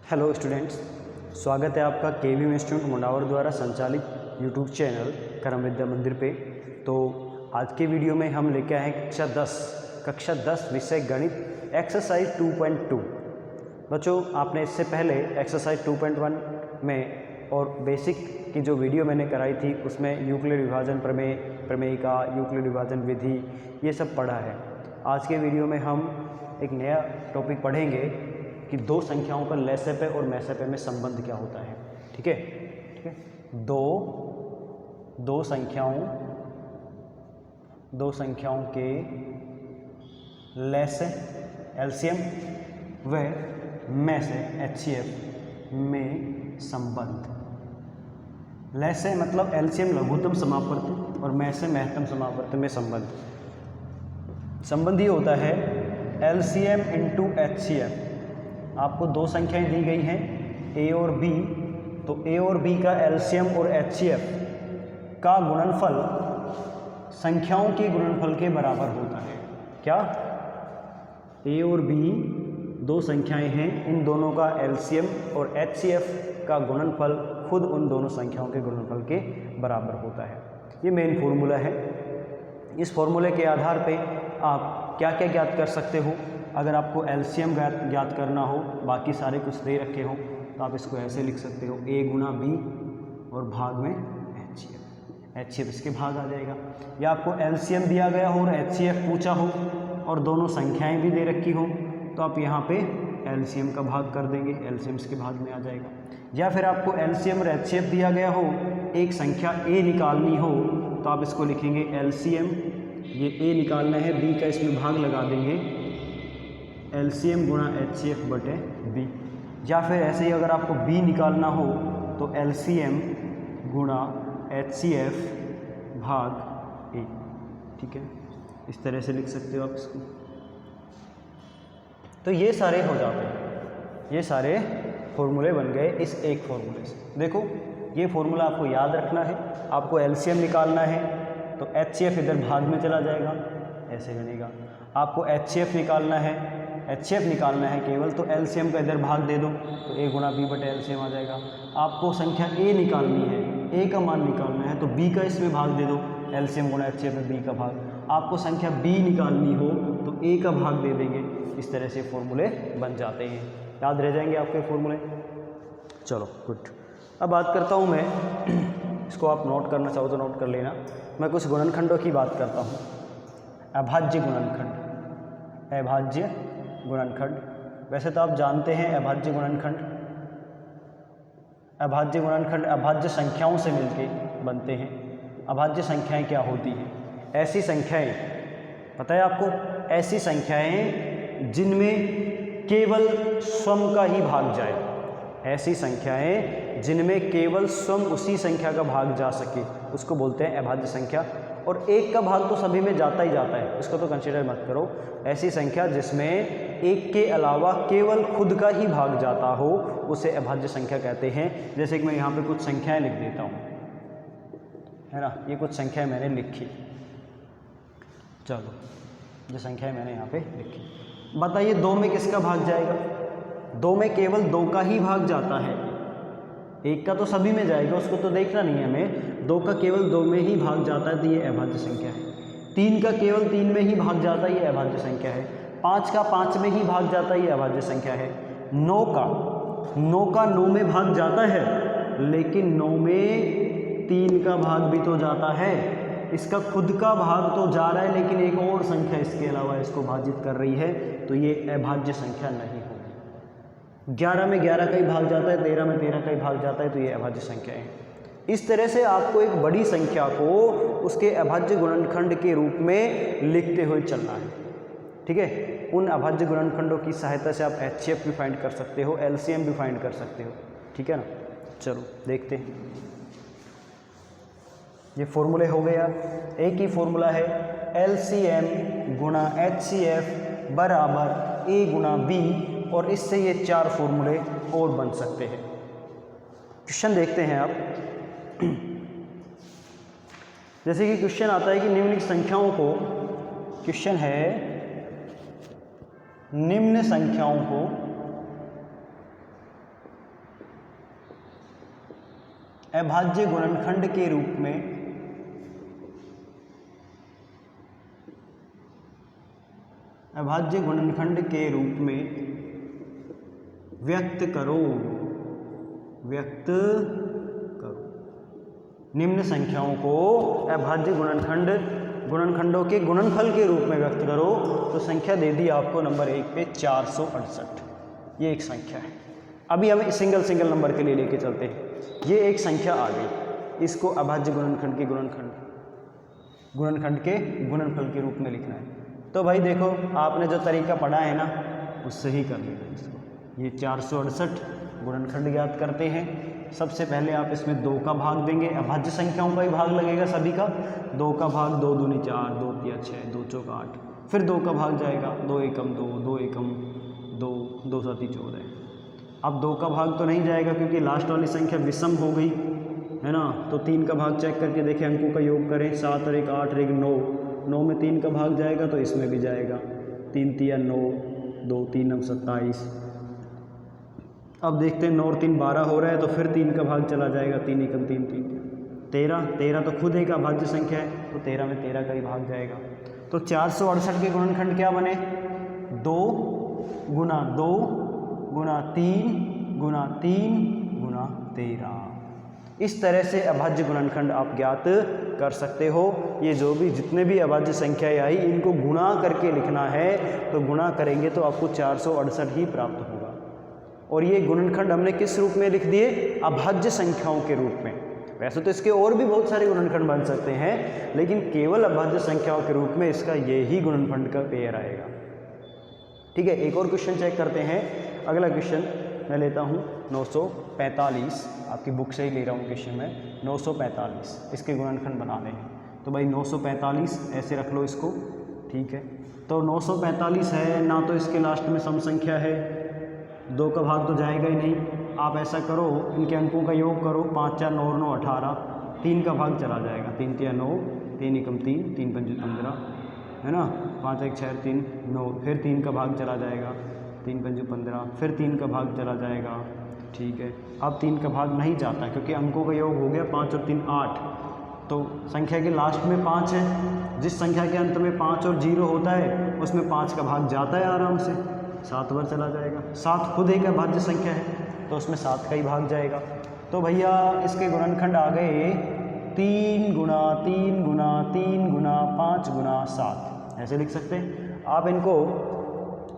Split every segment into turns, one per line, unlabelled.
Hello students, स्वागत है आपका केवी इंस्टीट्यूट मुंडावर द्वारा संचालित यूट्यूब चैनल कर्म विद्या मंदिर पे। तो आज के वीडियो में हम लेके आए हैं कक्षा 10 विषय गणित एक्सरसाइज 2.2। बच्चों, आपने इससे पहले एक्सरसाइज 2.1 में और बेसिक की जो वीडियो मैंने कराई थी उसमें यूक्लिड विभाजन प्रमेय, प्रमेयिका, यूक्लिड विभाजन विधि, ये सब पढ़ा है। आज के वीडियो में हम एक नया टॉपिक पढ़ेंगे कि दो संख्याओं का लैसेपे और मैसेपे में संबंध क्या होता है। ठीक है। दो संख्याओं के लैसे एलसीएम व मैसे एचसीएफ में संबंध। लैसे मतलब एलसीएम लघुत्तम समापवर्ती और मैसे महत्तम समापवर्ती में संबंध ये होता है एलसीएम इंटू एचसीएफ। आपको दो संख्याएं दी गई हैं ए और बी, तो ए और बी का एलसीएम और एचसीएफ का गुणनफल संख्याओं के गुणनफल के बराबर होता है। क्या? ए और बी दो संख्याएं हैं, इन दोनों का एलसीएम और एचसीएफ का गुणनफल खुद उन दोनों संख्याओं के गुणनफल के बराबर होता है। ये मेन फॉर्मूला है। इस फॉर्मूले के आधार पे आप क्या क्या ज्ञात कर सकते हो। अगर आपको एलसीएम ज्ञात करना हो, बाकी सारे कुछ दे रखे हो, तो आप इसको ऐसे लिख सकते हो ए गुना बी और भाग में एचसीएफ इसके भाग आ जाएगा। या आपको एलसीएम दिया गया हो और एचसीएफ पूछा हो और दोनों संख्याएं भी दे रखी हो, तो आप यहाँ पे एलसीएम का भाग कर देंगे, एलसीएम इसके भाग में आ जाएगा। या फिर आपको एलसीएम और एचसीएफ दिया गया हो, एक संख्या ए निकालनी हो, तो आप इसको लिखेंगे एलसीएम, ये ए निकालना है, बी का इसमें भाग लगा देंगे, एलसीएम गुणा एचसीएफ बटे बी। या फिर ऐसे ही अगर आपको बी निकालना हो तो एलसीएम गुणा एचसीएफ भाग ए। ठीक है, इस तरह से लिख सकते हो आप इसको। तो ये सारे हो जाते हैं, ये सारे फॉर्मूले बन गए इस एक फॉर्मूले से। देखो, ये फॉर्मूला आपको याद रखना है। आपको एलसीएम निकालना है तो एचसीएफ इधर भाग में चला जाएगा, ऐसे बनेगा। आपको एचसीएफ निकालना है केवल, तो एलसीएम का इधर भाग दे दो, तो ए गुणा बी बटे एलसीएम आ जाएगा। आपको संख्या ए निकालनी है, ए का मान निकालना है, तो बी का इसमें भाग दे दो, एलसीएम गुणा एचसीएफ में बी का भाग। आपको संख्या बी निकालनी हो तो ए का भाग दे देंगे। इस तरह से फॉर्मूले बन जाते हैं। याद रह जाएंगे आपके फॉर्मूले। चलो गुड। अब बात करता हूँ मैं, इसको आप नोट करना चाहो तो नोट कर लेना। मैं कुछ गुणनखंडों की बात करता हूँ। अभाज्य गुणनखंड। वैसे तो आप जानते हैं अभाज्य गुणनखंड अभाज्य संख्याओं से मिलके बनते हैं। अभाज्य संख्याएं क्या होती हैं? ऐसी संख्याएं, पता है आपको, ऐसी संख्याएं जिनमें केवल स्वयं का ही भाग जाए। ऐसी संख्याएं जिनमें केवल स्वयं उसी संख्या का भाग जा सके, उसको बोलते हैं अभाज्य संख्या। और एक का भाग तो सभी में जाता ही जाता है, इसको तो कंसीडर मत करो। ऐसी संख्या जिसमें एक के अलावा केवल खुद का ही भाग जाता हो, उसे अभाज्य संख्या कहते हैं। जैसे कि मैं यहाँ पे कुछ संख्याएं लिख देता हूँ, है ना। ये कुछ संख्याएं मैंने लिखी। चलो, ये संख्याएं मैंने यहाँ पे लिखी। बताइए, दो में किसका भाग जाएगा? दो में केवल दो का ही भाग जाता है। एक का तो सभी में जाएगा, उसको तो देखना नहीं है हमें। दो का केवल दो में ही भाग जाता है, तो ये अभाज्य संख्या है। तीन का केवल तीन में ही भाग जाता है, ये अभाज्य संख्या है। पाँच का पाँच में ही भाग जाता है, ये अभाज्य संख्या है। नौ का नौ में भाग जाता है, लेकिन नौ में तीन का भाग भी तो जाता है। इसका खुद का भाग तो जा रहा है, लेकिन एक और संख्या इसके अलावा इसको भाजित कर रही है, तो ये अभाज्य संख्या नहीं होगी। 11 में 11 का ही भाग जाता है, 13 में 13 का ही भाग जाता है, तो ये अभाज्य संख्या है। इस तरह से आपको एक बड़ी संख्या को उसके अभाज्य गुणनखंड के रूप में लिखते हुए चलना है। ठीक है। उन अभाज्य गुणनखंडों की सहायता से आप एचसीएफ भी फाइंड कर सकते हो, एलसीएम भी फाइंड कर सकते हो। ठीक है ना। चलो देखते हैं। ये फॉर्मूले हो गया। एक ही फॉर्मूला है, एलसीएम गुणा एचसीएफ बराबर ए गुणा बी, और इससे ये चार फॉर्मूले और बन सकते हैं। क्वेश्चन देखते हैं आप। जैसे कि क्वेश्चन आता है कि निम्नलिखित संख्याओं को, क्वेश्चन है निम्न संख्याओं को अभाज्य गुणनखंड के रूप में अभाज्य गुणनखंड के रूप में व्यक्त करो निम्न संख्याओं को अभाज्य गुणनखंडों के गुणनफल के रूप में व्यक्त करो। तो संख्या दे दी आपको नंबर 1 पे 468, ये एक संख्या है। अभी हम सिंगल नंबर के लिए लेके चलते हैं। ये एक संख्या आ गई, इसको अभाज्य गुणनखंड के गुणनफल के रूप में लिखना है। तो भाई देखो, आपने जो तरीका पढ़ा है ना, उससे ही कर लेना इसको। ये 468 गुणनखंड ज्ञात करते हैं। सबसे पहले आप इसमें 2 का भाग देंगे, अभाज्य संख्याओं का ही भाग लगेगा सभी का। 2 का भाग 2 दूनी 4, 2 तिया 6, 2 चौका 8। फिर 2 का भाग जाएगा 2 एकम 2, 2 एकम 2, 2 साती 14। अब 2 का भाग तो नहीं जाएगा क्योंकि लास्ट वाली संख्या विषम हो गई है ना। तो 3 का भाग चेक करके देखें, अंकों का योग करें। 7 और 1 8 और 1 9, 9 में 3 का भाग जाएगा तो इसमें भी जाएगा। 3 तिया 9, 2 3 9 27। अब देखते हैं 9 और 3 12 हो रहा है, तो फिर 3 का भाग चला जाएगा। 3 एकम 3 3 13 तो खुद एक अभाज्य संख्या है, तो 13 में 13 का ही भाग जाएगा। तो 468 के गुणनखंड क्या बने? 2 गुना 2 गुना 3 गुना 3 गुना 13। इस तरह से अभाज्य गुणनखंड आप ज्ञात कर सकते हो। ये जो भी जितने भी अभाज्य संख्याएं आई, इनको गुणा करके लिखना है। तो गुणा करेंगे तो आपको 468 ही प्राप्त होगा। और ये गुणनखंड हमने किस रूप में लिख दिए? अभाज्य संख्याओं के रूप में। वैसे तो इसके और भी बहुत सारे गुणनखंड बन सकते हैं, लेकिन केवल अभाज्य संख्याओं के रूप में इसका ये ही गुणनखंड का पेयर आएगा। ठीक है, एक और क्वेश्चन चेक करते हैं। अगला क्वेश्चन मैं लेता हूँ 945, आपकी बुक से ही ले रहा हूँ क्वेश्चन में। 945 इसके गुणनखंड बनाने हैं। तो भाई 945 ऐसे रख लो इसको। ठीक है, तो 945 है ना, तो इसके लास्ट में सम संख्या है। 2 का भाग तो जाएगा ही नहीं। आप ऐसा करो, इनके अंकों का योग करो। 5 4 9 9 18। 3 का भाग चला जाएगा। 3 तिया 9, 3 एकम 3, 3 पंजे 15 है ना। 5 1 6 3 9। फिर 3 का भाग चला जाएगा। 3 पंजे 15। फिर 3 का भाग चला जाएगा। ठीक है, अब 3 का भाग नहीं जाता क्योंकि अंकों का योग हो गया 5 और 3 8। तो संख्या के लास्ट में 5 है। जिस संख्या के अंत में 5 और 0 होता है, उसमें 5 का भाग जाता है आराम से। 7 बार चला जाएगा। 7 खुद एक अभाज्य संख्या है, तो उसमें 7 का ही भाग जाएगा। तो भैया इसके गुणनखंड आ गए 3 गुना 3 गुना 3 गुना 5 गुना 7। ऐसे लिख सकते हैं। आप इनको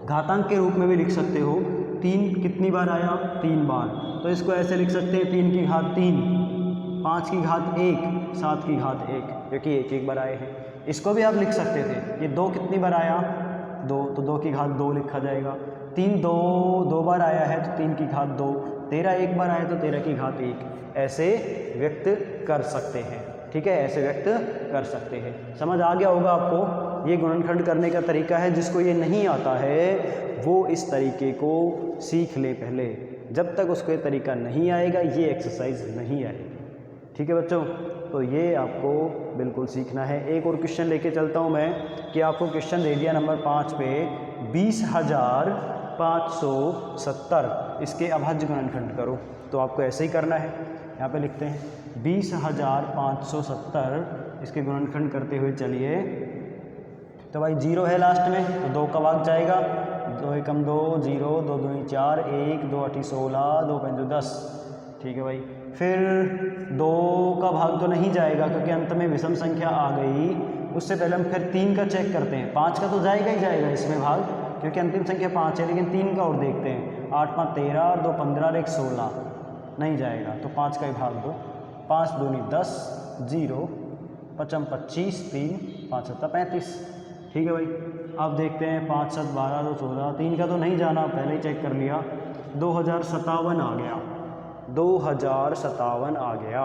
घातांक के रूप में भी लिख सकते हो। 3 कितनी बार आया? 3 बार। तो इसको ऐसे लिख सकते हैं 3 की घात 3, 5 की घात 1, 7 की घात 1, क्योंकि एक बार आए हैं। इसको भी आप लिख सकते थे। ये 2 कितनी बार आया? 2, तो 2 की घात 2 लिखा जाएगा। 3 दो बार आया है, तो 3 की घात 2। 13 एक बार आया तो 13 की घात 1। ऐसे व्यक्त कर सकते हैं। ठीक है, ऐसे व्यक्त कर सकते हैं। समझ आ गया होगा आपको। ये गुणनखंड करने का तरीका है। जिसको ये नहीं आता है वो इस तरीके को सीख ले पहले। जब तक उसको ये तरीका नहीं आएगा, ये एक्सरसाइज नहीं आएगी। ठीक है बच्चों, तो ये आपको बिल्कुल सीखना है। एक और क्वेश्चन लेके चलता हूँ मैं, कि आपको क्वेश्चन दे दिया नंबर 5 पे 20,570 इसके अभाज्य गुणनखंड करो। तो आपको ऐसे ही करना है। यहाँ पे लिखते हैं 20,570 इसके गुणनखंड करते हुए चलिए। तो भाई 0 है लास्ट में, तो 2 का भाग जाएगा। 2 एकम 2 0, 2 दूनी 4 1, 2 अठी 16, 2 पंजे 10। ठीक है भाई। फिर 2 का भाग तो नहीं जाएगा क्योंकि अंत में विषम संख्या आ गई। उससे पहले हम फिर 3 का चेक करते हैं। 5 का तो जाएगा ही जाएगा इसमें भाग, क्योंकि अंतिम संख्या 5 है। लेकिन 3 का और देखते हैं। 8 5 13 और 2 15 और 1 16 नहीं जाएगा, तो 5 का ही भाग दो। 5 दूनी 10, 0 पचम 25, 3 5 7 35। ठीक है भाई। अब देखते हैं 5 7 12 2 14। 3 का तो नहीं जाना, पहले ही चेक कर लिया। 2057 आ गया। 2057 आ गया।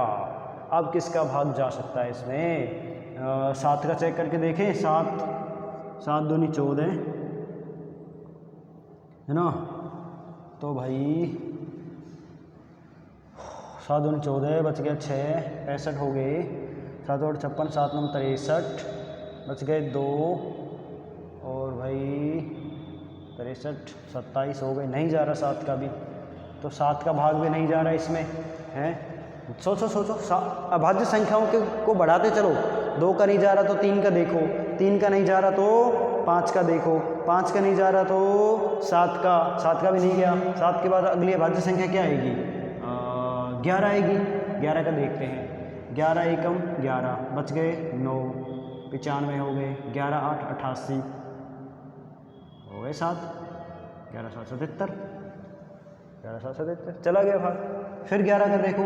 अब किसका भाग जा सकता है इसमें? 7 का चेक करके देखें। 7 दूनी 14 है ना। तो भाई 7 दूनी 14 बच गया 6, 65 हो गए। 7 और 56, 7 9 63 बच गए 2, और भाई 63 27 हो गए। नहीं जा रहा 7 का भी, तो 7 का भाग भी नहीं जा रहा इसमें है। सोचो सोचो, अभाज्य संख्याओं को बढ़ाते चलो। 2 का नहीं जा रहा तो 3 का देखो, 3 का नहीं जा रहा तो 5 का देखो, 5 का नहीं जा रहा तो 7 का भी नहीं गया। 7 के बाद अगली अभाज्य संख्या क्या आएगी? 11 आएगी। 11 का देखते हैं, 11 एकम 11, बच गए 9, 95 हो गए, 11 8 88 हो गए 7, 11 7 77, 11 7 77 चला गया भाग। फिर 11 का देखो,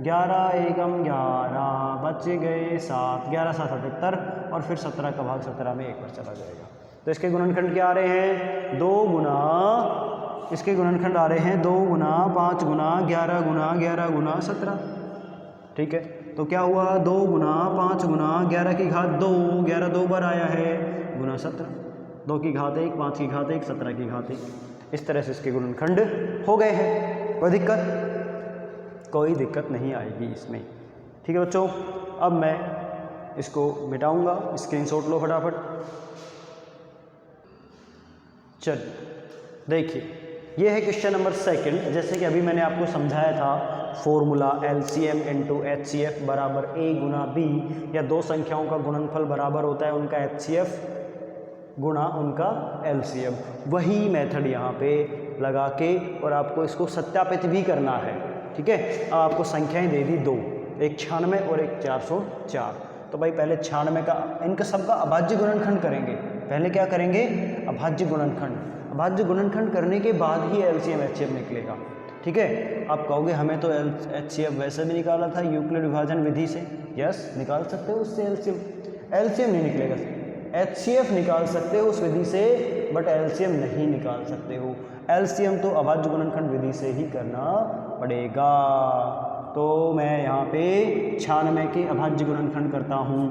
11 एकम 11, बच गए 7, 11 7 77 और फिर 17 का भाग 17 में 1 पर चला जाएगा। तो इसके गुणनखंड क्या आ रहे हैं? 2 गुना, इसके गुणनखंड आ रहे हैं 2 गुना 5 गुना 11 गुना 11 गुना 17। ठीक है, तो क्या हुआ? 2 गुना 5 गुना 11 की घात 2, 11 2 बार आया है, गुना 17, 2 की घात 1, 5 की घात 1, 17 की घात 1। इस तरह से इसके गुणनखंड हो गए हैं। कोई दिक्कत? कोई दिक्कत नहीं आएगी इसमें। ठीक है बच्चों, अब मैं इसको मिटाऊंगा, स्क्रीनशॉट लो फटाफट। चलिए देखिए, ये है क्वेश्चन नंबर 2। जैसे कि अभी मैंने आपको समझाया था, फॉर्मूला LCM इंटू HCF बराबर A गुना B, या दो संख्याओं का गुणनफल बराबर होता है उनका HCF गुना उनका LCM। वही मेथड यहाँ पे लगा के और आपको इसको सत्यापित भी करना है। ठीक है, अब आपको संख्याएं दे दी 2, एक 96 और एक 404। तो भाई पहले 96 का, इनका सबका अभाज्य गुणनखंड करेंगे। पहले क्या करेंगे? अभाज्य गुणनखंड। अभाज्य गुणनखंड करने के बाद ही LCM HCF निकलेगा। ठीक है, आप कहोगे हमें तो HCF वैसे भी निकाला था यूक्लिड विभाजन विधि से। यस, निकाल सकते हो उससे LCM नहीं निकलेगा। HCF निकाल सकते हो उस विधि से, बट LCM नहीं निकाल सकते हो। LCM तो अभाज्य गुणनखंड विधि से ही करना पड़ेगा। तो मैं यहाँ पे 96 के अभाज्य गुणनखंड करता हूँ।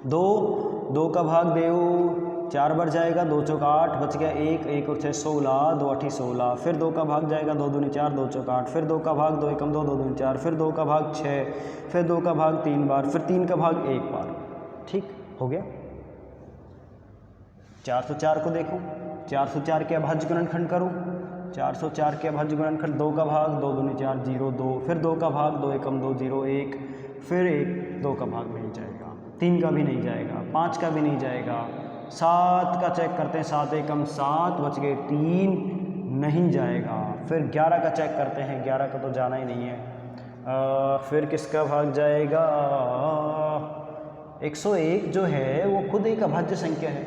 2 का भाग देओ 4 बार जाएगा, 2 चौका 8, बच गया 1, 1 और 6 16, 2 8 16। फिर 2 का भाग जाएगा 2 दूनी 4, 2 चौका 8, फिर 2 का भाग 2 एकम 2, 2 दूनी 4, फिर 2 का भाग 6, फिर 2 का भाग 3 बार, फिर 3 का भाग 1 बार। ठीक हो गया। 404 को देखो, 404 के अभाज्य गुणनखंड करो। 404 के अभाज्य गुणनखंड 2 का भाग 2 दूनी 4 0 2, फिर 2 का भाग 2 एकम 2 0 1, फिर 1 2 का भाग नहीं जाएगा, 3 का भी नहीं जाएगा, 5 का भी नहीं जाएगा, 7 का चेक करते हैं, 7 एकम 7, बच गए 3, नहीं जाएगा। फिर 11 का चेक करते हैं, 11 का तो जाना ही नहीं है। फिर किसका भाग जाएगा? 101 जो है वो खुद एक अभाज्य संख्या है,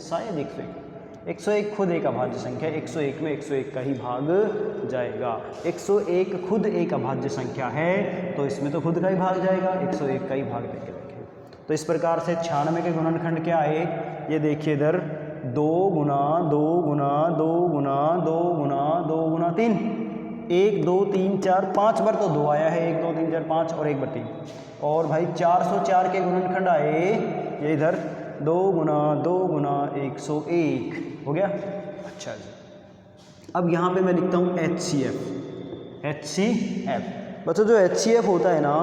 शायद 101 खुद एक अभाज्य संख्या है। 101 में 101 का ही भाग जाएगा। 101 खुद एक अभाज्य संख्या है, तो इसमें तो खुद का ही भाग जाएगा, 101 का ही भाग देके रखें। तो इस प्रकार से 96 के गुणनखंड क्या आए, ये देखिए इधर 2 गुना 2 गुना 2 गुना 2 गुना 2 गुना 3, 1 2 3 4 5 बार तो 2 आया है, 1 2 3 4 5 और 1 बार 3। और भाई 404 के गुणनखंड आए, ये इधर 2 गुना 101 हो गया। अच्छा जी, अब यहाँ पे मैं लिखता हूँ HCF। बच्चों जो HCF होता है ना,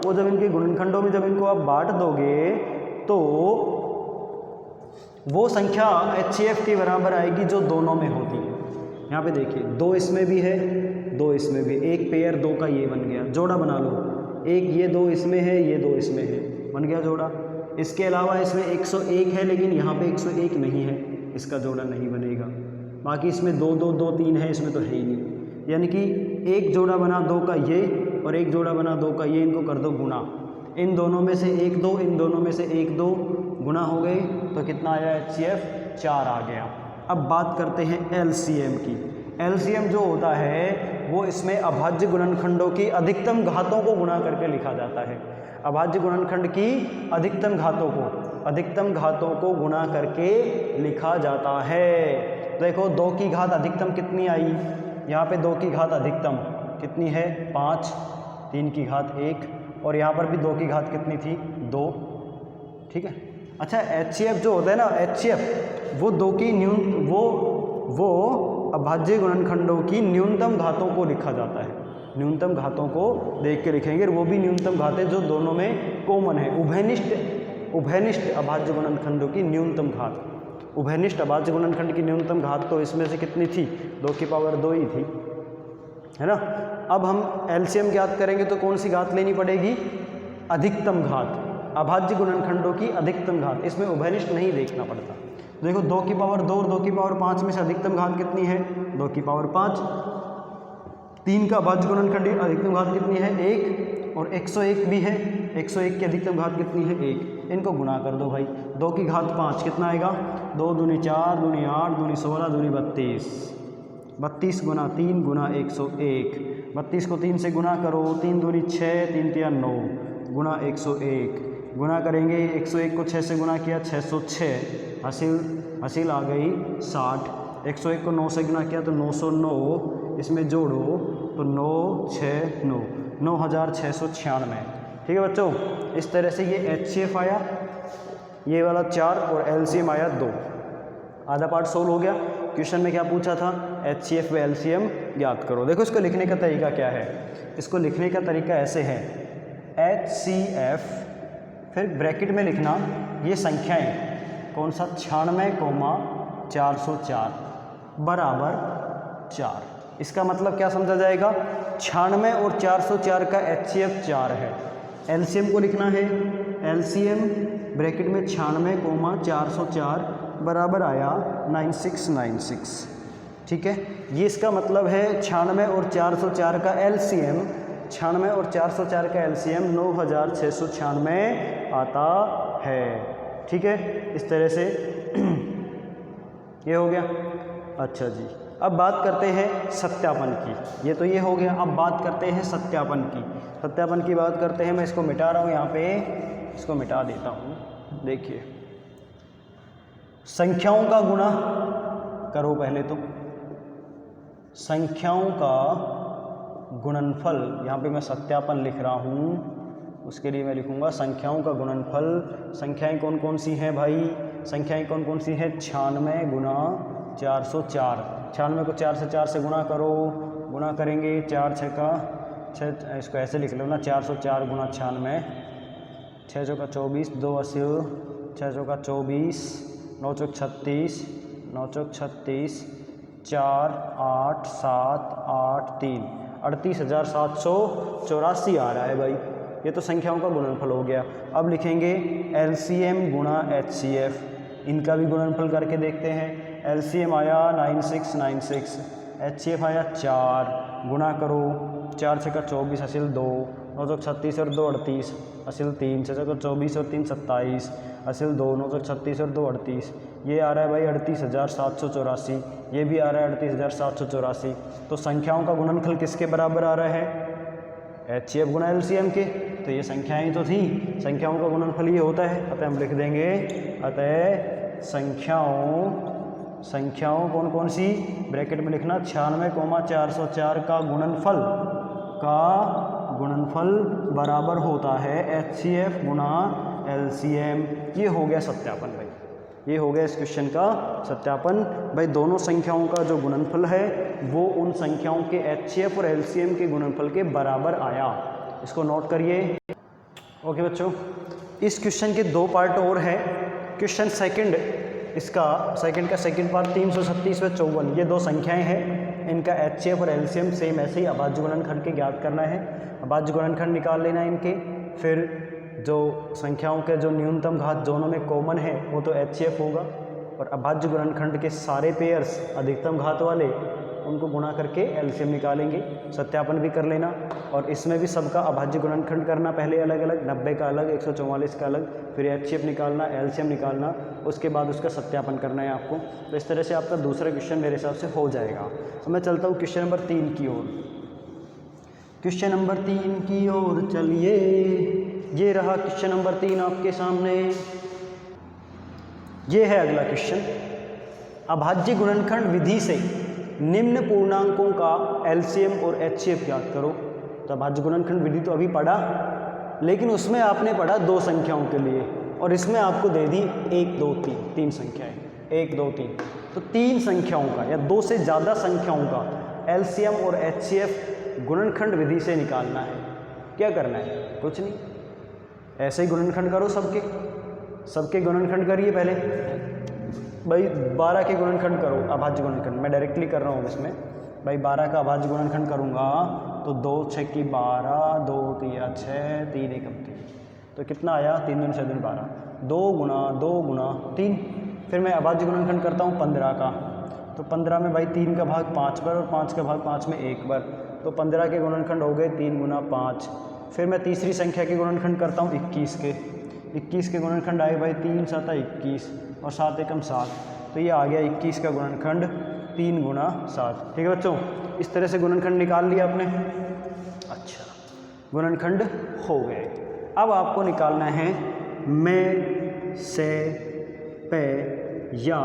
वो जब इनके गुणनखंडों में जब इनको आप बांट दोगे तो वो संख्या HCF के बराबर आएगी जो दोनों में होती है। यहाँ पे देखिए 2 इसमें भी है, 2 इसमें भी, एक पेयर 2 का ये बन गया, जोड़ा बना लो। एक ये 2 इसमें है, ये 2 इसमें है, बन गया जोड़ा। इसके अलावा इसमें 101 है, लेकिन यहाँ पे 101 नहीं है, इसका जोड़ा नहीं बनेगा। बाकी इसमें 2 2 2 3 है, इसमें तो है ही नहीं। यानी कि एक जोड़ा बना 2 का ये और एक जोड़ा बना 2 का ये, इनको कर दो गुना। इन दोनों में से 1 2, इन दोनों में से 1 2 गुना हो गए, तो कितना आया? HCF 4 आ गया। अब बात करते हैं LCM की। LCM जो होता है वो इसमें अभाज्य गुणनखंडों की अधिकतम घातों को गुणा करके लिखा जाता है। अभाज्य गुणनखंड की अधिकतम घातों को गुणा करके लिखा जाता है। देखो 2 की घात अधिकतम कितनी आई? यहाँ पे 2 की घात अधिकतम कितनी है? 5, 3 की घात 1, और यहाँ पर भी 2 की घात कितनी थी? 2। ठीक है। अच्छा, HCF जो होता है ना, HCF वो 2 की वो अभाज्य गुणनखंडों की न्यूनतम घातों को लिखा जाता है। न्यूनतम घातों को देख के लिखेंगे, वो भी न्यूनतम घातें जो दोनों में कॉमन है। उभयनिष्ठ अभाज्य गुणनखंडों की न्यूनतम घात, उभयनिष्ठ अभाज्य गुणनखंड की न्यूनतम घात तो इसमें से कितनी थी? 2 की पावर 2 ही थी। है ना। अब हम एलसीएम ज्ञात करेंगे तो कौन सी घात लेनी पड़ेगी, अधिकतम घात, अभाज्य गुणनखंडों की अधिकतम घात। इसमें उभयनिष्ठ नहीं देखना पड़ता। देखो 2 की पावर 2 और 2 की पावर 5 में से अधिकतम घात कितनी है, 2 की पावर 5। 3 का अभाज्य गुणनखंड अधिकतम घात कितनी है, 1, और 101 भी है, 101 की अधिकतम घात कितनी है, 1। इनको गुणा कर दो भाई, 2 की घात 5 कितना आएगा, 2 दूनी 4, दूनी 8, दूनी 16, दूनी 32, 32 गुना 3 गुना 101, 32 को 3 से गुणा करो, 3 दूनी 6, 3 तिया 9 गुना 101, गुना करेंगे 101 को 6 से गुना किया 606, हासिल आ गई 60। 101 को 9 से गुना किया तो 909, इसमें जोड़ो तो 969, 9696। ठीक है बच्चों, इस तरह से ये HCF आया, ये वाला 4 और LCM आया 2। आधा पार्ट सोल्व हो गया। क्वेश्चन में क्या पूछा था, HCF व LCM ज्ञात करो। देखो इसको लिखने का तरीका क्या है, इसको लिखने का तरीका ऐसे है, HCF फिर ब्रैकेट में लिखना ये संख्याएं, कौन सा, 96,404 बराबर 4। इसका मतलब क्या समझा जाएगा, 96 और 404 का HCF 4 है। LCM को लिखना है, LCM ब्रैकेट में 96,404 बराबर आया 9696। ठीक है, ये इसका मतलब है 96 और 404 का LCM, 96 और 404 का LCM 9696 आता है। ठीक है, इस तरह से ये हो गया। अच्छा जी, अब बात करते हैं सत्यापन की। ये तो ये हो गया, अब बात करते हैं सत्यापन की। सत्यापन की बात करते हैं, मैं इसको मिटा रहा हूँ यहाँ पे, इसको मिटा देता हूँ। देखिए, संख्याओं का गुणा करो पहले तो, संख्याओं का गुणनफल, यहाँ पे मैं सत्यापन लिख रहा हूँ, उसके लिए मैं लिखूँगा संख्याओं का गुणनफल। संख्याएं कौन कौन सी हैं भाई, संख्याएं कौन कौन सी हैं, 96 गुना 404। 96 को 4 से 4 से गुणा करो, गुणा करेंगे 4 6 का 6, इसको ऐसे लिख लो ना, 404 गुना 96, 6 चौका 24, 2 80, 6 चौका 24, 9 चौक 36, 9 चौक 36, 4 8 7 8 3, 38,784 आ रहा है भाई। ये तो संख्याओं का गुणनफल हो गया। अब लिखेंगे LCM गुणा HCF, इनका भी गुणनफल करके देखते हैं। LCM आया 9696, HCF आया 4, गुणा करो 4 6 का 24 हासिल 2, 9 चौक 36 और 2 38 हासिल 3, 6 चौक 24 और 3 27 हासिल 2, 9 चौक 36 और 2 38, ये आ रहा है भाई 38,784, ये भी आ रहा है 38,784। तो संख्याओं का गुणनफल किसके बराबर आ रहा है, HCF गुणा LCM के। तो ये संख्याएं तो थी, संख्याओं का गुणनफल ये होता है, अतः हम लिख देंगे, अतः संख्याओं कौन कौन सी, ब्रैकेट में लिखना 96,404 का गुणनफल बराबर होता है HCF गुणा LCM। ये हो गया सत्यापन भाई, ये हो गया इस क्वेश्चन का सत्यापन। भाई दोनों संख्याओं का जो गुणनफल है वो उन संख्याओं के HCF और LCM के गुणनफल के बराबर आया। इसको नोट करिए। ओके बच्चों, इस क्वेश्चन के 2 पार्ट और है। क्वेश्चन सेकंड, इसका सेकंड का सेकंड पार्ट 337 व 54, ये 2 संख्याएं हैं, इनका HCF और LCM सेम ऐसे ही अभाज्य गुणनखंड के ज्ञात करना है। अभाज्य गुणनखंड निकाल लेना इनके, फिर जो संख्याओं के जो न्यूनतम घात दोनों में कॉमन है वो तो HCF होगा, और अभाज्य गुणनखंड के सारे पेयर्स अधिकतम घात वाले उनको गुणा करके LCM निकालेंगे। सत्यापन भी कर लेना, और इसमें भी सबका अभाज्य गुणनखंड करना पहले अलग अलग, 90 का अलग, 144 का अलग, फिर HCF निकालना, LCM निकालना, उसके बाद उसका सत्यापन करना है आपको। तो इस तरह से आपका दूसरा क्वेश्चन मेरे हिसाब से हो जाएगा। तो मैं चलता हूँ क्वेश्चन नंबर 3 की ओर। क्वेश्चन नंबर 3 की ओर चलिए। ये रहा क्वेश्चन नंबर 3 आपके सामने। ये है अगला क्वेश्चन, अभाज्य गुणनखंड विधि से निम्न पूर्णांकों का LCM और HCF ज्ञात करो। तो अभाज्य गुणनखंड विधि तो अभी पढ़ा, लेकिन उसमें आपने पढ़ा 2 संख्याओं के लिए, और इसमें आपको दे दी 1 2 3, 3 संख्याएं, 1 2 3। तो 3 संख्याओं का या 2 से ज़्यादा संख्याओं का LCM और HCF गुणनखंड विधि से निकालना है। क्या करना है, कुछ नहीं, ऐसे ही गुणनखंड करो, सबके गुणनखंड करिए पहले। भाई 12 के गुणनखंड करो, अभाज्य गुणनखंड मैं डायरेक्टली कर रहा हूँ इसमें। भाई 12 का अभाज्य गुणनखंड करूँगा तो 2 6 की 12, 2 3 6, 3 एकम 3, तो कितना आया 3 दूनी 6 दूनी 12, 2 गुना 2 गुना 3। फिर मैं अभाज्य गुणनखंड करता हूँ 15 का, तो 15 में भाई 3 का भाग 5 बार और 5 का भाग 5 में 1 बार, तो 15 के गुणनखंड हो गए 3 गुना 5। फिर मैं तीसरी संख्या के गुणनखंड करता हूँ 21 के, 21 के गुणनखंड आए भाई 3 7 21 और 7 एकम 7, तो ये आ गया 21 का गुणनखंड 3 गुना 7। ठीक है बच्चों, इस तरह से गुणनखंड निकाल लिया आपने। अच्छा, गुणनखंड हो गए। अब आपको निकालना है में, से, पे या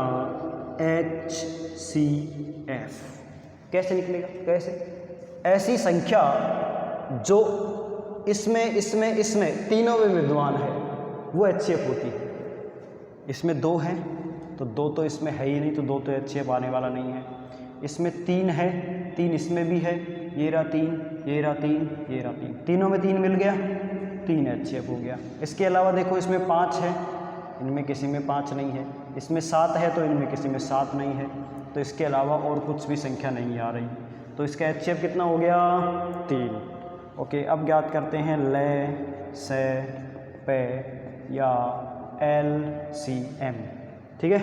HCF। कैसे निकलेगा? कैसे? ऐसी संख्या जो इसमें तीनों में विद्यमान है वो HCF होती है। इसमें 2 है तो 2 तो इसमें है ही नहीं, तो 2 तो HCF आने वाला नहीं है। इसमें 3 है, 3 इसमें भी है, ये रहा 3, ये रहा 3, ये रहा 3, तीनों में 3 मिल गया, 3 HCF हो गया। इसके अलावा देखो इसमें 5 है, इनमें किसी में 5 नहीं है, इसमें 7 है तो इनमें किसी में 7 नहीं है, तो इसके अलावा और कुछ भी संख्या नहीं आ रही, तो इसका HCF कितना हो गया 3। ओके, अब ज्ञात करते हैं ले, से, पे या LCM। ठीक है,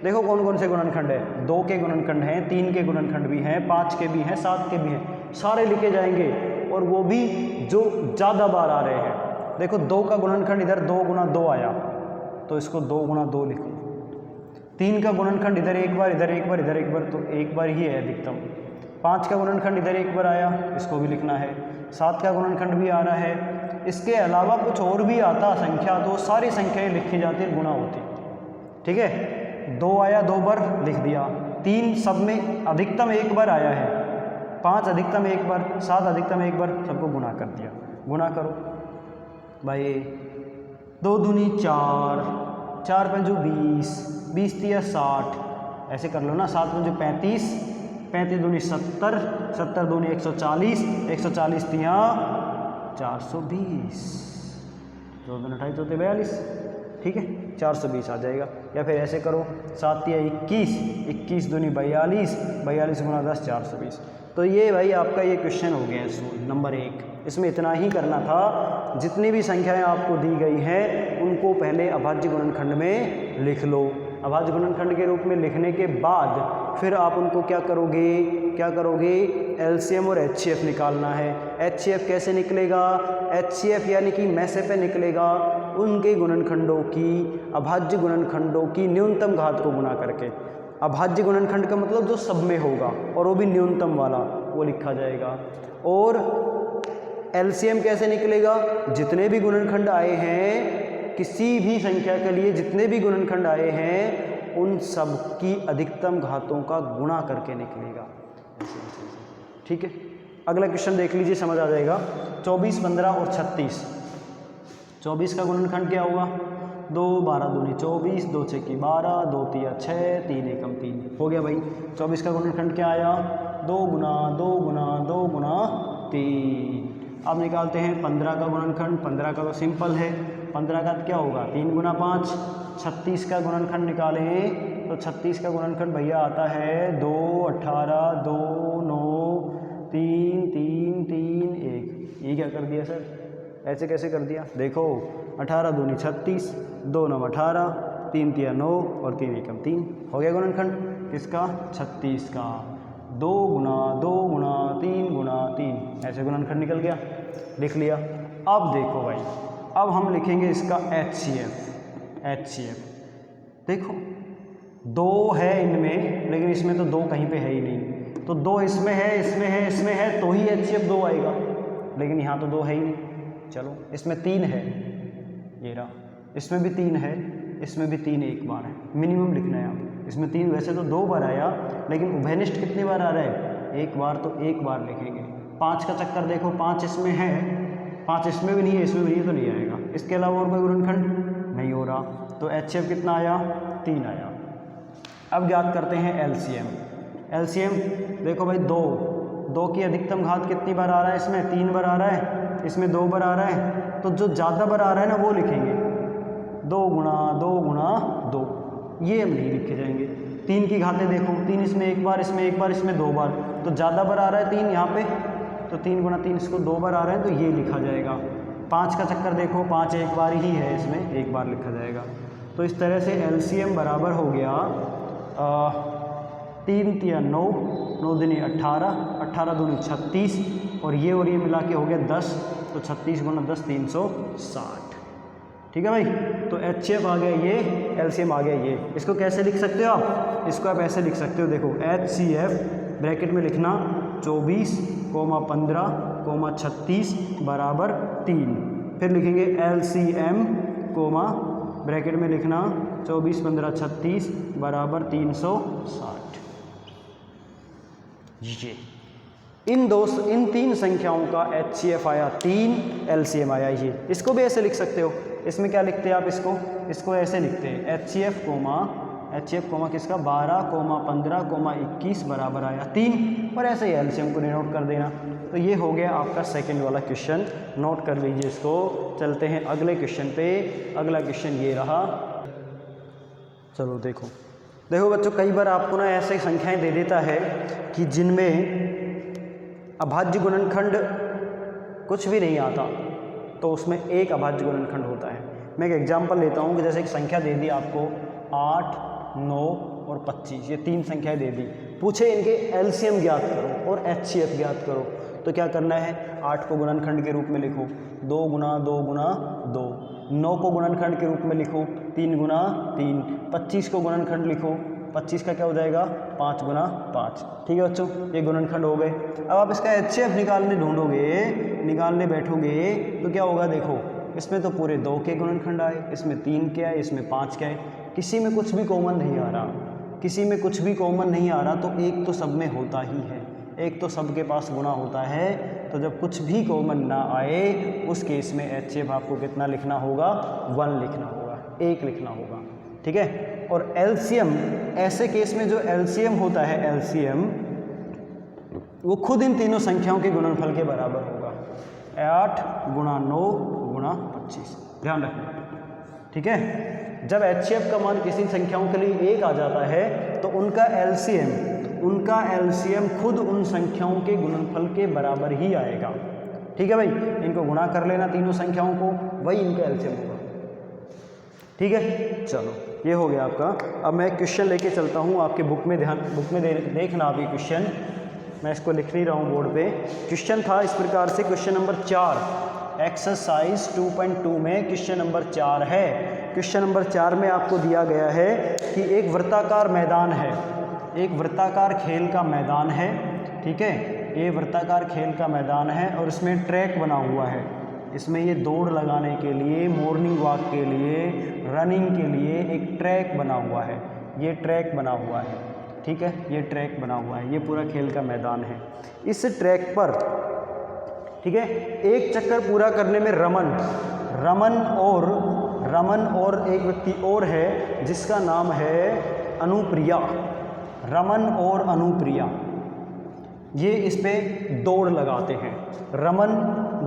देखो कौन कौन से गुणनखंड है। 2 के गुणनखंड हैं, 3 के गुणनखंड भी हैं, 5 के भी हैं, 7 के भी हैं, सारे लिखे जाएंगे और वो भी जो ज़्यादा बार आ रहे हैं। देखो 2 का गुणनखंड इधर 2 गुना 2 आया तो इसको 2 गुना 2 लिखो। 3 का गुणनखंड इधर एक बार, इधर एक बार, इधर एक बार, तो एक बार ही है अधिकतम। 5 का गुणनखंड इधर एक बार आया, इसको भी लिखना है। 7 का गुणनखंड भी आ रहा है। इसके अलावा कुछ और भी आता संख्या तो सारी संख्याएं लिखी जाती है, गुणा होती। ठीक है, 2 आया 2 बार लिख दिया, 3 सब में अधिकतम एक बार आया है, 5 अधिकतम एक बार, 7 अधिकतम एक बार, सबको गुणा कर दिया। गुणा करो भाई, 2 दूनी 4, 4 पंजू 20, 20 तिया 60, ऐसे कर लो ना। 7 पंजू 35, 35 दूनी 70, 70 दूनी 140, 140 तिया 420, 2 दूनी 28 होते 42। ठीक है, 420 आ जाएगा। या फिर ऐसे करो, 7 तिया 21, 21 दूनी 42, 42 गुना 10 420। तो ये भाई आपका ये क्वेश्चन हो गया नंबर 1। इसमें इतना ही करना था, जितनी भी संख्याएं आपको दी गई हैं उनको पहले अभाज्य गुणनखंड में लिख लो। अभाज्य गुणनखंड के रूप में लिखने के बाद फिर आप उनको क्या करोगे LCM और HCF निकालना है। HCF कैसे निकलेगा? HCF यानी कि में से पे निकलेगा उनके गुणनखंडों की, अभाज्य गुणनखंडों की न्यूनतम घात को गुणा करके। अभाज्य गुणनखंड का मतलब जो सब में होगा और वो भी न्यूनतम वाला, वो लिखा जाएगा। और LCM कैसे निकलेगा? जितने भी गुणनखंड आए हैं, किसी भी संख्या के लिए जितने भी गुणनखंड आए हैं उन सब की अधिकतम घातों का गुणा करके निकलेगा। ठीक है, अगला क्वेश्चन देख लीजिए, समझ आ जाएगा। 24, 15 और 36। 24 का गुणनखंड क्या होगा? 2 12 दूनी 24, 2 6 की 12, 2 तिया 6, 3 एकम 3 हो गया भाई। 24 का गुणनखंड क्या आया? 2 गुना 2 गुना 2 गुना 3। अब निकालते हैं 15 का गुणनखंड। 15 का तो सिंपल है, 15 का क्या होगा? 3 गुना 5। 36 का गुणनखंड निकालें तो 36 का गुणनखंड भैया आता है 2 18 2 9 3 3 3 1। ये क्या कर दिया सर? ऐसे कैसे कर दिया? देखो 18 दूनी 36, 2 9 18, 3 तिया 9 और 3 एकम 3 हो गया गुणनखंड किसका? 36 का। 2 गुना 2 गुना 3 गुना 3, ऐसे गुणनखंड निकल गया, लिख लिया। अब देखो भाई, अब हम लिखेंगे इसका HCF। देखो 2 है इनमें, लेकिन इसमें तो 2 कहीं पे है ही नहीं, तो 2 इसमें है, इसमें है, इसमें है, तो ही HCF 2 आएगा, लेकिन यहाँ तो 2 है ही नहीं। चलो, इसमें 3 है, ये रहा, इसमें भी 3 है, इसमें भी 3 एक बार है, मिनिमम लिखना है आप। इसमें 3 वैसे तो 2 बार आया, लेकिन उभयनिष्ठ कितनी बार आ रहा है? एक बार, तो एक बार लिखेंगे। 5 का चक्कर देखो, 5 इसमें है, 5 इसमें भी नहीं है, इसमें भी नहीं है, तो नहीं आएगा। इसके अलावा और कोई गुणनखंड नहीं हो रहा, तो HCF कितना आया? 3 आया। अब ज्ञात करते हैं LCM। देखो भाई, 2 की अधिकतम घात कितनी बार आ रहा है? इसमें 3 बार आ रहा है, इसमें 2 बार आ रहा है, तो जो ज़्यादा बार आ रहा है ना वो लिखेंगे। 2 गुना 2 गुना 2, ये हम नहीं लिखे जाएंगे, 3 की घातें देखो, 3 इसमें एक बार, इसमें एक बार, इसमें 2 बार, तो ज़्यादा बार आ रहा है 3 यहाँ पे, तो 3 गुना 3 इसको 2 बार आ रहा है, तो ये लिखा जाएगा। 5 का चक्कर देखो, 5 एक बार ही है, इसमें एक बार लिखा जाएगा। तो इस तरह से LCM बराबर हो गया 3 तिया 9, 9 दूनी 18, 18 दूनी 36, और ये मिला के हो गया 10, तो 36 गुना 10 360। ठीक है भाई, तो HCF आ गया ये, LCM आ गया ये। इसको कैसे लिख सकते हो आप? इसको आप ऐसे लिख सकते हो, देखो HCF ब्रैकेट में लिखना 24, 15, 36 बराबर 3, फिर लिखेंगे LCM ब्रैकेट में लिखना 24, 15, 36 बराबर 360। ये इन 3 संख्याओं का HCF आया 3, LCM आया ये। इसको भी ऐसे लिख सकते हो। इसमें क्या लिखते हैं आप? इसको ऐसे लिखते हैं HCF किसका 12, 15, 21 बराबर आया 3, और ऐसे ही LCM को डिनोट कर देना। तो ये हो गया आपका सेकंड वाला क्वेश्चन, नोट कर लीजिए इसको। चलते हैं अगले क्वेश्चन पे। अगला क्वेश्चन ये रहा। चलो देखो बच्चों, कई बार आपको ना ऐसे संख्याएं दे देता है कि जिनमें अभाज्य गुणनखंड कुछ भी नहीं आता, तो उसमें एक अभाज्य गुणनखंड होता है। मैं एक एग्जांपल लेता हूँ कि जैसे एक संख्या दे दी आपको 8, 9 और 25, ये 3 संख्याएं दे दी, पूछे इनके LCM ज्ञात करो और HCF ज्ञात करो। तो क्या करना है? 8 को गुणनखंड के रूप में लिखो 2 गुना 2 गुना 2, 9 को गुणनखंड के रूप में लिखो 3 गुना 3, 25 को गुणनखंड लिखो, 25 का क्या हो जाएगा 5 गुना 5। ठीक है बच्चों, ये गुणनखंड हो गए। अब आप इसका HCF निकालने बैठोगे तो क्या होगा? देखो इसमें तो पूरे 2 के गुणनखंड आए, इसमें 3 के आए, इसमें 5 के आए, किसी में कुछ भी कॉमन नहीं आ रहा, तो एक तो सब में होता ही है, एक तो सबके पास गुना होता है। तो जब कुछ भी कॉमन ना आए उस केस में HCF आपको कितना लिखना होगा? 1 लिखना होगा, 1 लिखना होगा। ठीक है। और LCM, ऐसे केस में जो LCM होता है, LCM वो खुद इन तीनों संख्याओं के गुणनफल के बराबर होगा, 8 गुना 9 गुना 25। ध्यान रखना। ठीक है। जब HCF का मान किसी संख्याओं के लिए 1 आ जाता है तो उनका LCM खुद उन संख्याओं के गुणनफल के बराबर ही आएगा। ठीक है भाई, इनको गुणा कर लेना तीनों संख्याओं को, वही इनका LCM होगा। ठीक है, चलो ये हो गया आपका। अब मैं क्वेश्चन लेके चलता हूँ आपके बुक में देखना आप ये क्वेश्चन, मैं इसको लिख नहीं रहा हूँ बोर्ड पे। क्वेश्चन था इस प्रकार से, क्वेश्चन नंबर 4 एक्सरसाइज 2.2 में क्वेश्चन नंबर 4 है। क्वेश्चन नंबर 4 में आपको दिया गया है कि एक वृत्ताकार मैदान है, एक वृत्ताकार खेल का मैदान है। ठीक है, ये वृत्ताकार खेल का मैदान है और इसमें ट्रैक बना हुआ है। इसमें ये दौड़ लगाने के लिए, मॉर्निंग वॉक के लिए, रनिंग के लिए एक ट्रैक बना हुआ है। ये ट्रैक बना हुआ है। ठीक है, ये ट्रैक बना हुआ है, ये पूरा खेल का मैदान है। इस ट्रैक पर, ठीक है, एक चक्कर पूरा करने में रमन और एक व्यक्ति और है जिसका नाम है अनुप्रिया। रमन और अनुप्रिया ये इस पे दौड़ लगाते हैं। रमन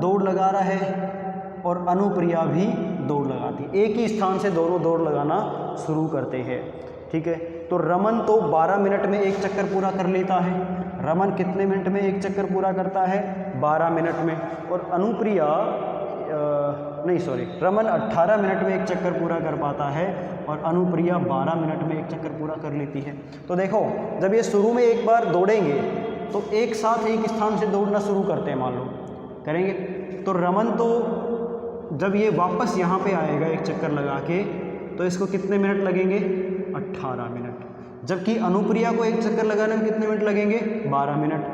दौड़ लगा रहा है और अनुप्रिया भी दौड़ लगाती है। एक ही स्थान से दोनों दौड़ लगाना शुरू करते हैं। ठीक है, तो रमन तो 12 मिनट में एक चक्कर पूरा कर लेता है। रमन कितने मिनट में एक चक्कर पूरा करता है? 12 मिनट में। और अनुप्रिया रमन 18 मिनट में एक चक्कर पूरा कर पाता है और अनुप्रिया 12 मिनट में एक चक्कर पूरा कर लेती है। तो देखो, जब ये शुरू में एक बार दौड़ेंगे तो एक साथ एक स्थान से दौड़ना शुरू करते हैं, मान लो करेंगे। तो रमन तो जब ये वापस यहाँ पे आएगा एक चक्कर लगा के, तो इसको कितने मिनट लगेंगे? 18 मिनट। जबकि अनुप्रिया को एक चक्कर लगाने में कितने मिनट लगेंगे? 12 मिनट।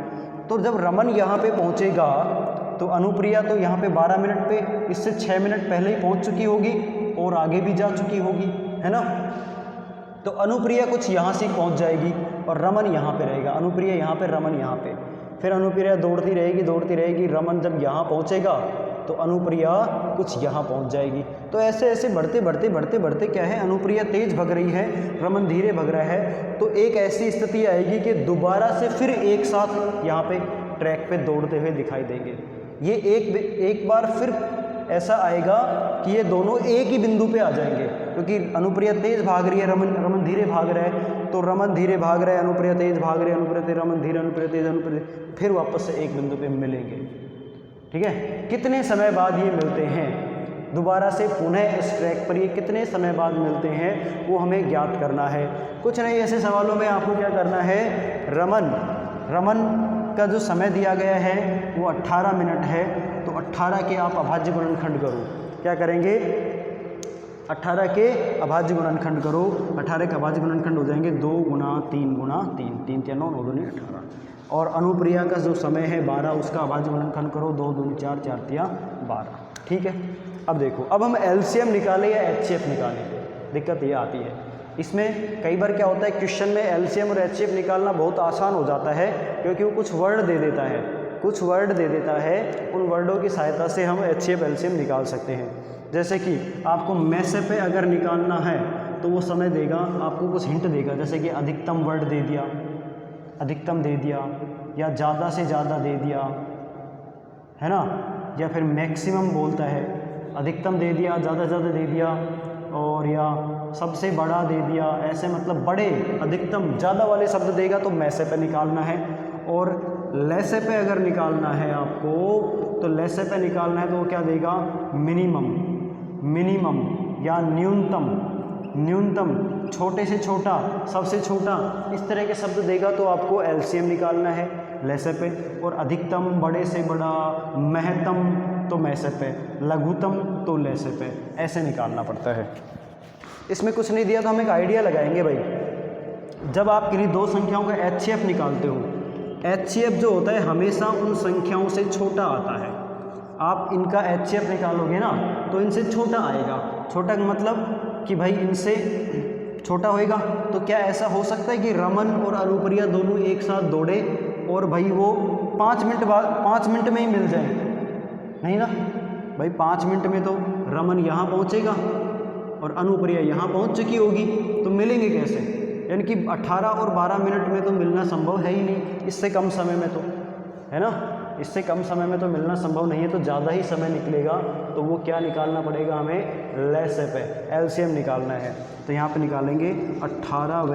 तो जब रमन यहाँ पे पहुँचेगा तो अनुप्रिया तो यहाँ पे 12 मिनट पे, इससे 6 मिनट पहले ही पहुँच चुकी होगी और आगे भी जा चुकी होगी, है ना। तो अनुप्रिया कुछ यहाँ से पहुँच जाएगी और रमन यहाँ पे रहेगा। अनुप्रिया यहाँ पे, रमन यहाँ पे। फिर अनुप्रिया दौड़ती रहेगी। रमन जब यहाँ पहुँचेगा तो अनुप्रिया कुछ यहाँ पहुँच जाएगी। तो ऐसे ऐसे बढ़ते क्या है, अनुप्रिया तेज भग रही है, रमन धीरे भग रहा है। तो एक ऐसी स्थिति आएगी कि दोबारा से फिर एक साथ यहाँ पे ट्रैक पे दौड़ते हुए दिखाई देंगे। ये एक बार फिर ऐसा आएगा कि ये दोनों एक ही बिंदु पे आ जाएंगे, क्योंकि अनुप्रिया तेज भाग रही है, रमन धीरे भाग रहा है। तो रमन धीरे भाग रहे, अनुप्रिया तेज भाग रहे, अनुप्रिया तेज, रमन धीरे, अनुप्रिया तेज, अनुप्रिया, फिर वापस से एक बिंदु पे मिलेंगे। ठीक है, कितने समय बाद ये मिलते हैं, दोबारा से पुनः इस ट्रैक पर ये कितने समय बाद मिलते हैं वो हमें ज्ञात करना है। कुछ नहीं, ऐसे सवालों में आपको क्या करना है, रमन का जो समय दिया गया है वो 18 मिनट है, तो 18 के आप अभाज्य गुणनखंड करो। क्या करेंगे, 18 के अभाज्य गुणनखंड करो, 18 के अभाज्य गुणनखंड हो जाएंगे 2 गुना 3 गुना 3, 3 3 9 9 2 18। और अनुप्रिया का जो समय है 12, उसका अभाज्य गुणनखंड करो, 2 2 4 4 3 12। ठीक है, अब देखो, अब हम एलसीएम निकालें या एचसीएफ निकालें, दिक्कत ये आती है। इसमें कई बार क्या होता है, क्वेश्चन में एलसीएम और एचसीएफ निकालना बहुत आसान हो जाता है, क्योंकि वो कुछ वर्ड दे देता है, उन वर्डों की सहायता से हम एचसीएफ एलसीएम निकाल सकते हैं। जैसे कि आपको मैसे पे अगर निकालना है तो वो समय देगा, आपको कुछ हिंट देगा, जैसे कि अधिकतम वर्ड दे दिया, अधिकतम दे दिया, या ज़्यादा से ज़्यादा दे दिया, है ना, या फिर मैक्सिमम बोलता है, अधिकतम दे दिया, ज़्यादा ज़्यादा दे दिया, और या सबसे बड़ा दे दिया, ऐसे मतलब बड़े अधिकतम ज़्यादा वाले शब्द देगा तो मैसे पे निकालना है। और लैसे पे अगर निकालना है आपको, तो लैसे पे निकालना है तो वो क्या देगा, मिनिमम या न्यूनतम, छोटे से छोटा, सबसे छोटा, इस तरह के शब्द देगा तो आपको एलसीएम निकालना है लैसे पे। और अधिकतम, बड़े से बड़ा, महत्तम तो मैसे पे, लघुतम तो लैसे पे, ऐसे निकालना पड़ता है। इसमें कुछ नहीं दिया तो हम एक आइडिया लगाएंगे भाई। जब आप किन्हीं दो संख्याओं का एचसीएफ निकालते हो, एचसीएफ जो होता है हमेशा उन संख्याओं से छोटा आता है। आप इनका एचसीएफ निकालोगे ना तो इनसे छोटा आएगा। छोटा का मतलब कि भाई इनसे छोटा होएगा। तो क्या ऐसा हो सकता है कि रमन और अनुप्रिया दोनों एक साथ दौड़े और भाई वो 5 मिनट में ही मिल जाए? नहीं ना भाई, 5 मिनट में तो रमन यहाँ पहुँचेगा और अनुप्रिया यहाँ पहुँच चुकी होगी, तो मिलेंगे कैसे? यानी कि 18 और 12 मिनट में तो मिलना संभव है ही नहीं, इससे कम समय में तो, है ना, इससे कम समय में तो मिलना संभव नहीं है। तो ज़्यादा ही समय निकलेगा, तो वो क्या निकालना पड़ेगा हमें, लैसे पे, एलसीएम निकालना है। तो यहाँ पे निकालेंगे 18 व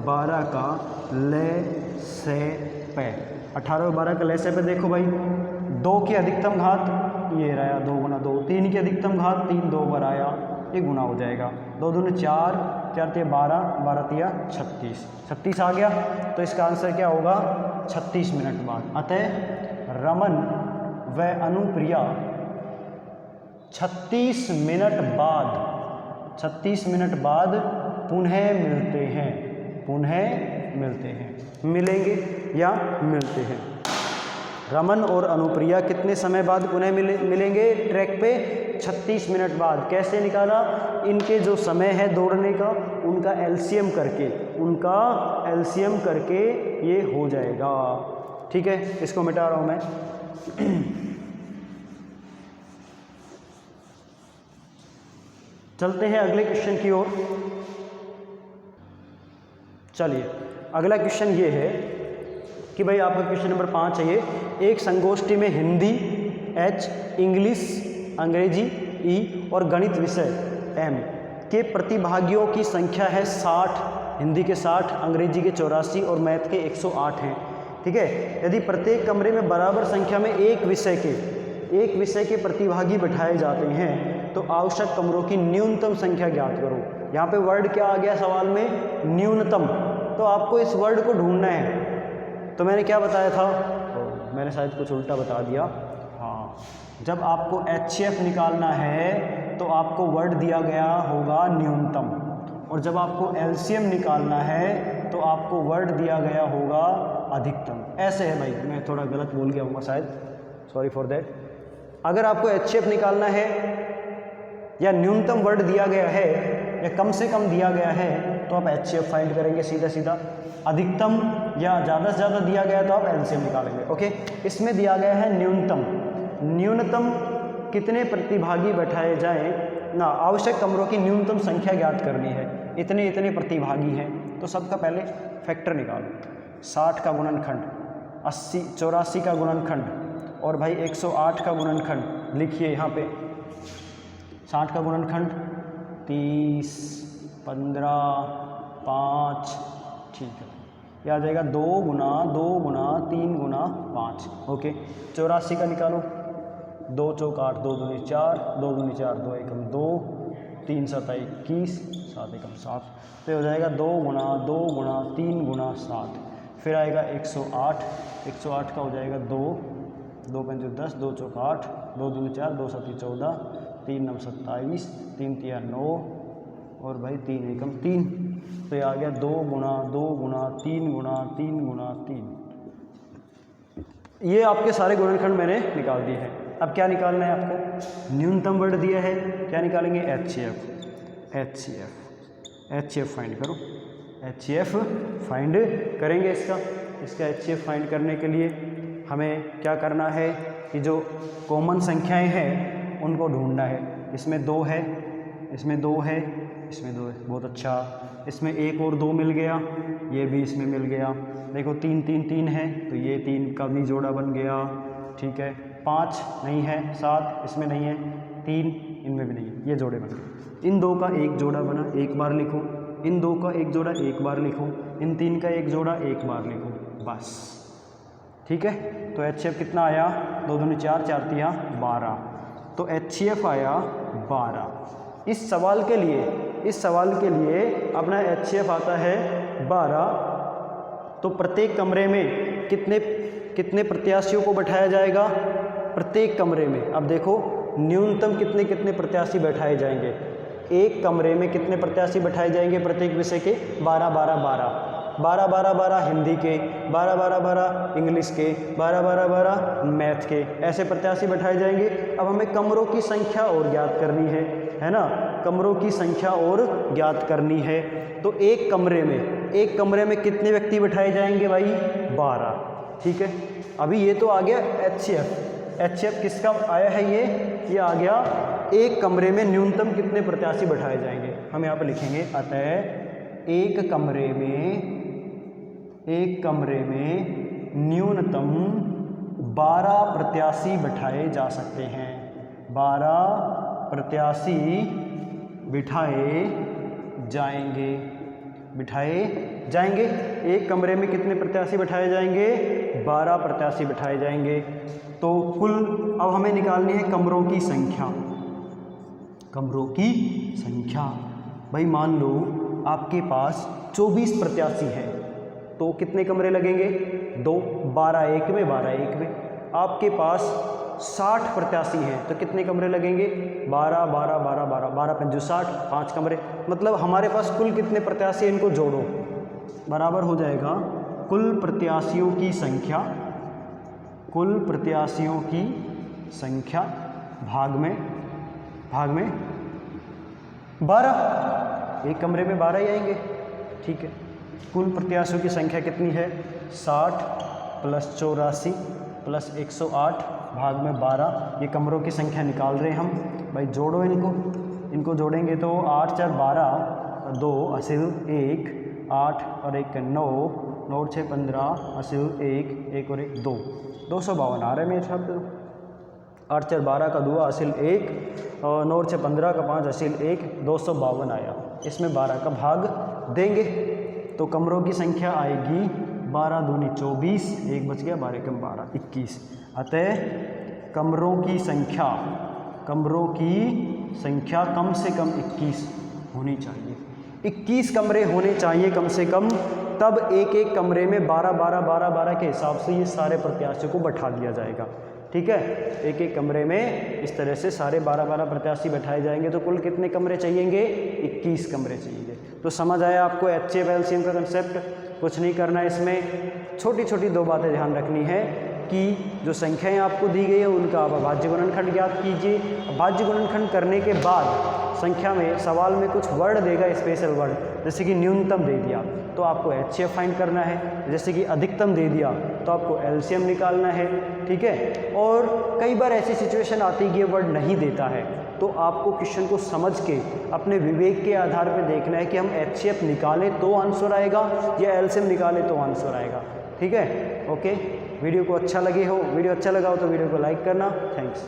12 का लैसे पे। 18 व 12 का लैसे पे देखो भाई, 2 की अधिकतम घात ये रहा 2 गुना 2, 3 की अधिकतम घात 3 2 बार आया, ये गुना हो जाएगा, 2 दूनी 4, 4 तिया 12, 12 तिया 36, 36 आ गया। तो इसका आंसर क्या होगा, 36 मिनट बाद। अतः रमन व अनुप्रिया 36 मिनट बाद पुनः मिलते हैं, मिलेंगे या मिलते हैं। रमन और अनुप्रिया कितने समय बाद पुनः मिलेंगे ट्रैक पे, 36 मिनट बाद। कैसे निकाला, इनके जो समय है दौड़ने का उनका एलसीएम करके ये हो जाएगा। ठीक है, इसको मिटा रहा हूँ मैं। चलते हैं अगले क्वेश्चन की ओर। चलिए, अगला क्वेश्चन ये है कि भाई आपका क्वेश्चन नंबर 5 है ये, एक संगोष्ठी में हिंदी H, इंग्लिश अंग्रेजी E और गणित विषय M के प्रतिभागियों की संख्या है 60, हिंदी के 60, अंग्रेजी के 84 और मैथ के 108 हैं। ठीक है, यदि प्रत्येक कमरे में बराबर संख्या में एक विषय के प्रतिभागी बैठाए जाते हैं तो आवश्यक कमरों की न्यूनतम संख्या ज्ञात करो। यहाँ पे वर्ड क्या आ गया सवाल में, न्यूनतम। तो आपको इस वर्ड को ढूंढना है। तो मैंने क्या बताया था, मैंने शायद कुछ उल्टा बता दिया। हाँ, जब आपको एचसीएफ निकालना है तो आपको वर्ड दिया गया होगा न्यूनतम, और जब आपको एलसीएम निकालना है तो आपको वर्ड दिया गया होगा अधिकतम। ऐसे है भाई, मैं थोड़ा गलत बोल गया हूँ शायद, सॉरी फॉर दैट। अगर आपको एचसीएफ निकालना है या न्यूनतम वर्ड दिया गया है या कम से कम दिया गया है तो आप एचसीएफ फाइंड करेंगे सीधा। अधिकतम या ज़्यादा से ज़्यादा दिया गया तो आप एलसीएम निकालेंगे। ओके, इसमें दिया गया है न्यूनतम कितने प्रतिभागी बैठाए जाएं ना, आवश्यक कमरों की न्यूनतम संख्या ज्ञात करनी है। इतने प्रतिभागी हैं तो सबका पहले फैक्टर निकालो। 60 का गुणनखंड, 84 का गुणनखंड और भाई 108 का गुणनखंड लिखिए यहाँ पे। 60 का गुणनखंड 30, 15, 5, ठीक है, ये आ जाएगा 2 गुना 2 गुना 3 गुना 5। ओके, 84 का निकालो। 2 चौक 8, 2 दूनी 4, 2 दूनी 4, 2 एकम 2, 3 7 21, 7 एकम 7। तो ये हो जाएगा 2 गुना 2 गुना 3 गुना 7। फिर आएगा 108, 108 का हो जाएगा 2, 2 पंजे 10, 2 चौक 8, 2 दूनी 4, 2 7 14, 3 9 27, 3 3 9 और भाई 3 एकम 3। तो ये आ गया 2 गुना 2 गुना 3 गुना 3 गुना 3। ये आपके सारे गुणनखंड मैंने निकाल दिए हैं। अब क्या निकालना है आपको? न्यूनतम वर्ड दिया है, क्या निकालेंगे? HCF फाइंड करो। HCF फाइंड करेंगे इसका HCF फाइंड करने के लिए हमें क्या करना है कि जो कॉमन संख्याएं हैं उनको ढूंढना है। इसमें 2 है, इसमें 2 है, इसमें 2 है, बहुत अच्छा। इसमें 1 और 2 मिल गया, ये भी इसमें मिल गया। देखो 3 3 3 है तो ये 3 का भी जोड़ा बन गया, ठीक है। 5 नहीं है, 7 इसमें नहीं है, 3 इनमें भी नहीं है, ये जोड़े बन गए। इन 2 का एक जोड़ा बना, एक बार लिखो। इन 2 का एक जोड़ा एक बार लिखो। इन 3 का एक जोड़ा एक बार लिखो, बस, ठीक है। तो HCF कितना आया? 2 दूनी 4, 4 तिया 12। तो HCF आया 12। इस सवाल के लिए अपना HCF आता है 12। तो प्रत्येक कमरे में कितने प्रत्याशियों को बैठाया जाएगा? प्रत्येक कमरे में, अब देखो न्यूनतम कितने प्रत्याशी बैठाए जाएंगे? एक कमरे में कितने प्रत्याशी बैठाए जाएंगे प्रत्येक विषय के? 12 12 12 12 12 12 हिंदी के, 12 12 12 इंग्लिश के, 12 12 12 मैथ के, ऐसे प्रत्याशी बैठाए जाएंगे। अब हमें कमरों की संख्या और ज्ञात करनी है ना? कमरों की संख्या और ज्ञात करनी है। तो एक कमरे में कितने व्यक्ति बैठाए जाएंगे भाई? 12, ठीक है। अभी ये तो आ गया HCF किसका आया है? ये आ गया एक कमरे में न्यूनतम कितने प्रत्याशी बैठाए जाएंगे। हम यहाँ पे लिखेंगे, अतः एक कमरे में न्यूनतम 12 प्रत्याशी बैठाए जा सकते हैं। 12 प्रत्याशी बिठाए जाएंगे। एक कमरे में कितने प्रत्याशी बैठाए जाएंगे? 12 प्रत्याशी बैठाए जाएंगे। तो कुल अब हमें निकालनी है कमरों की संख्या। भाई मान लो आपके पास 24 प्रत्याशी हैं, तो कितने कमरे लगेंगे? 2, 12 एक में 12 एक में। आपके पास 60 प्रत्याशी हैं तो कितने कमरे लगेंगे? 12 12 12 12 12 पंजे 60, 5 कमरे। मतलब हमारे पास कुल कितने प्रत्याशी, इनको जोड़ो, बराबर हो जाएगा कुल प्रत्याशियों की संख्या भाग में 12। एक कमरे में 12 ही आएंगे, ठीक है। कुल प्रत्याशियों की संख्या कितनी है? 60 + 84 + 108 भाग में 12। ये कमरों की संख्या निकाल रहे हैं हम। भाई जोड़ो इनको जोड़ेंगे तो 8 4 12, 2 असिल 1, 8 और 1 9, 9 और 6 15, असिल 1 और 1 2, 252 आ रहा है मेरे हिसाब से। 8 4 12 का 2 असिल 1 और 9 और 6 15 का 5 असिल 1, 252 आया। इसमें 12 का भाग देंगे तो कमरों की संख्या आएगी 12 दूनी 24, 1 बच गया, 12 कम 12 21। अतः कमरों की संख्या कम से कम 21 होनी चाहिए। 21 कमरे होने चाहिए कम से कम, तब एक कमरे में 12 12 12 12 के हिसाब से ये सारे प्रत्याशियों को बैठा दिया जाएगा, ठीक है। एक कमरे में इस तरह से सारे 12 12 प्रत्याशी बैठाए जाएंगे। तो कुल कितने कमरे चाहिएंगे? 21 कमरे चाहिए। तो समझ आया आपको HCF LCM का कंसेप्ट? कुछ नहीं करना है इसमें, छोटी छोटी 2 बातें ध्यान रखनी है कि जो संख्याएं आपको दी गई है उनका आप अभाज्य गुणनखंड ज्ञात कीजिए। अभाज्य गुणनखंड करने के बाद संख्या में सवाल में कुछ वर्ड देगा, स्पेशल वर्ड, जैसे कि न्यूनतम दे दिया तो आपको HCF फाइंड करना है, जैसे कि अधिकतम दे दिया तो आपको LCM निकालना है, ठीक है। और कई बार ऐसी सिचुएशन आती है कि ये वर्ड नहीं देता है, तो आपको क्वेश्चन को समझ के अपने विवेक के आधार पर देखना है कि हम HCF निकालें तो आंसर आएगा या LCM निकालें तो आंसर आएगा, ठीक है। ओके, वीडियो अच्छा लगा हो तो वीडियो को लाइक करना। थैंक्स।